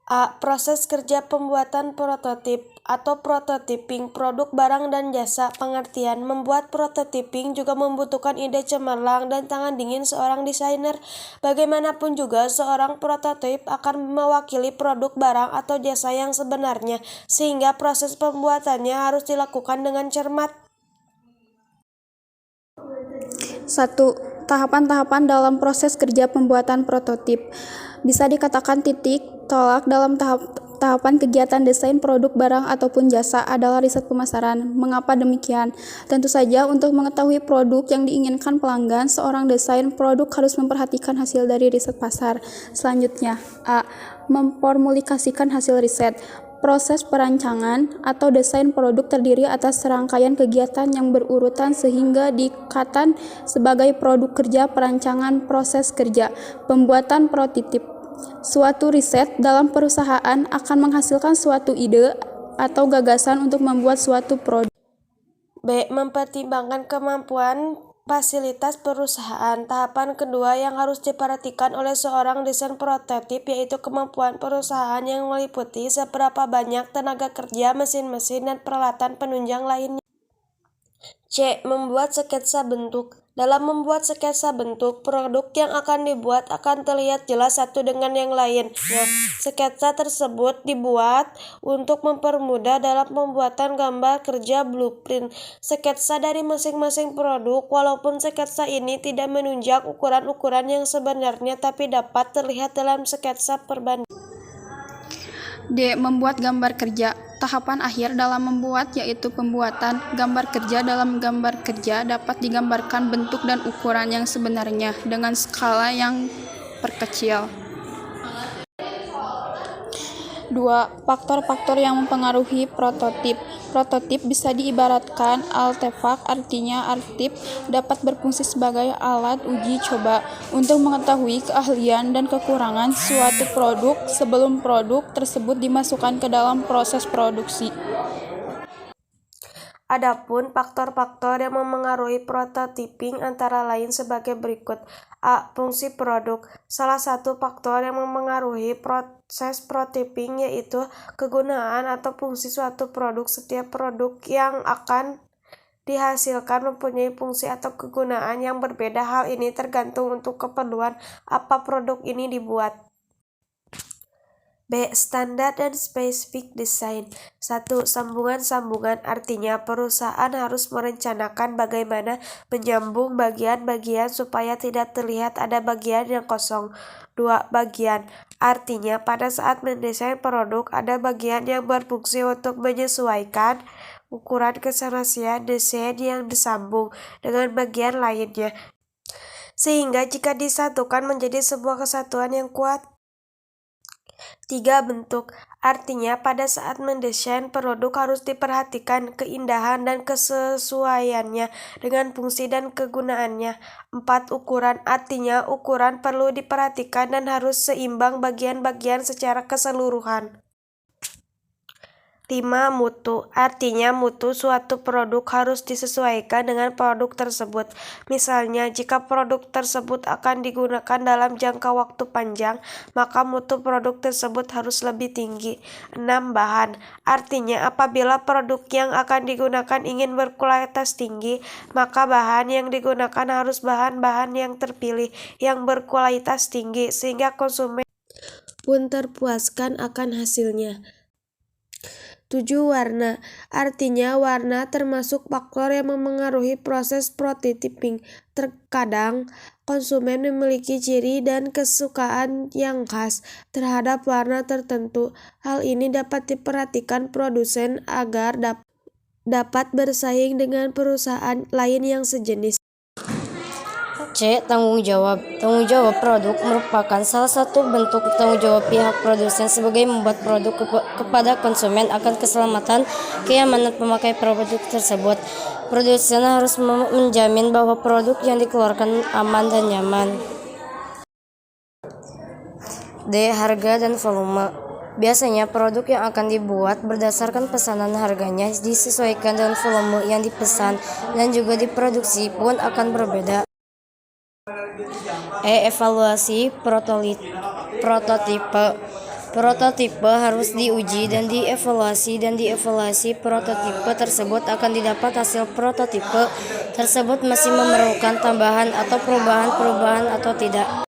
A. Proses kerja pembuatan prototip atau prototyping produk barang dan jasa. Pengertian: membuat prototyping juga membutuhkan ide cemerlang dan tangan dingin seorang desainer. Bagaimanapun juga, seorang prototip akan mewakili produk barang atau jasa yang sebenarnya, sehingga proses pembuatannya harus dilakukan dengan cermat. 1. Tahapan-tahapan dalam proses kerja pembuatan prototip. Bisa dikatakan titik tolak dalam tahapan kegiatan desain produk barang ataupun jasa adalah riset pemasaran. Mengapa demikian? Tentu saja untuk mengetahui produk yang diinginkan pelanggan, seorang desain produk harus memperhatikan hasil dari riset pasar. Selanjutnya, A. Memformulasikan hasil riset. Proses perancangan atau desain produk terdiri atas serangkaian kegiatan yang berurutan sehingga dikatakan sebagai produk kerja perancangan proses kerja. Pembuatan prototip. Suatu riset dalam perusahaan akan menghasilkan suatu ide atau gagasan untuk membuat suatu produk. B. Mempertimbangkan kemampuan fasilitas perusahaan. Tahapan kedua yang harus diperhatikan oleh seorang desain prototip yaitu kemampuan perusahaan yang meliputi seberapa banyak tenaga kerja, mesin-mesin, dan peralatan penunjang lainnya. C. Membuat sketsa bentuk. Dalam membuat sketsa bentuk, produk yang akan dibuat akan terlihat jelas satu dengan yang lain. Sketsa tersebut dibuat untuk mempermudah dalam pembuatan gambar kerja blueprint sketsa dari masing-masing produk, walaupun sketsa ini tidak menunjang ukuran-ukuran yang sebenarnya tapi dapat terlihat dalam sketsa perbandingan. D. Membuat gambar kerja. Tahapan akhir dalam membuat yaitu pembuatan gambar kerja. Dalam gambar kerja dapat digambarkan bentuk dan ukuran yang sebenarnya dengan skala yang perkecil. 2. Faktor-faktor yang mempengaruhi prototip. Prototip bisa diibaratkan artefak, artinya artefak dapat berfungsi sebagai alat uji coba untuk mengetahui keahlian dan kekurangan suatu produk sebelum produk tersebut dimasukkan ke dalam proses produksi. Adapun faktor-faktor yang memengaruhi prototyping antara lain sebagai berikut. A. Fungsi produk. Salah satu faktor yang memengaruhi proses prototyping yaitu kegunaan atau fungsi suatu produk. Setiap produk yang akan dihasilkan mempunyai fungsi atau kegunaan yang berbeda. Hal ini tergantung untuk keperluan apa produk ini dibuat. B. Standar dan spesifik desain. 1. Sambungan-sambungan, artinya perusahaan harus merencanakan bagaimana menyambung bagian-bagian supaya tidak terlihat ada bagian yang kosong. 2. Bagian, artinya pada saat mendesain produk ada bagian yang berfungsi untuk menyesuaikan ukuran keserasian desain yang disambung dengan bagian lainnya, sehingga jika disatukan menjadi sebuah kesatuan yang kuat. 3. Bentuk, artinya pada saat mendesain produk harus diperhatikan keindahan dan kesesuaiannya dengan fungsi dan kegunaannya. 4. Ukuran, artinya ukuran perlu diperhatikan dan harus seimbang bagian-bagian secara keseluruhan. 5. Mutu, artinya mutu suatu produk harus disesuaikan dengan produk tersebut. Misalnya, jika produk tersebut akan digunakan dalam jangka waktu panjang, maka mutu produk tersebut harus lebih tinggi. 6. Bahan, artinya apabila produk yang akan digunakan ingin berkualitas tinggi, maka bahan yang digunakan harus bahan-bahan yang terpilih yang berkualitas tinggi sehingga konsumen pun terpuaskan akan hasilnya. 7. Warna, artinya warna termasuk faktor yang memengaruhi proses prototyping. Terkadang konsumen memiliki ciri dan kesukaan yang khas terhadap warna tertentu. Hal ini dapat diperhatikan produsen agar dapat bersaing dengan perusahaan lain yang sejenis. C. Tanggung jawab. Tanggung jawab produk merupakan salah satu bentuk tanggung jawab pihak produsen sebagai membuat produk kepada konsumen akan keselamatan, kenyamanan pemakai produk tersebut. Produsen harus menjamin bahwa produk yang dikeluarkan aman dan nyaman. D. Harga dan volume. Biasanya produk yang akan dibuat berdasarkan pesanan, harganya disesuaikan dengan volume yang dipesan dan juga diproduksi pun akan berbeda. E. Evaluasi prototipe. Prototipe harus diuji dan dievaluasi prototipe tersebut akan didapat hasil prototipe tersebut masih memerlukan tambahan atau perubahan atau tidak.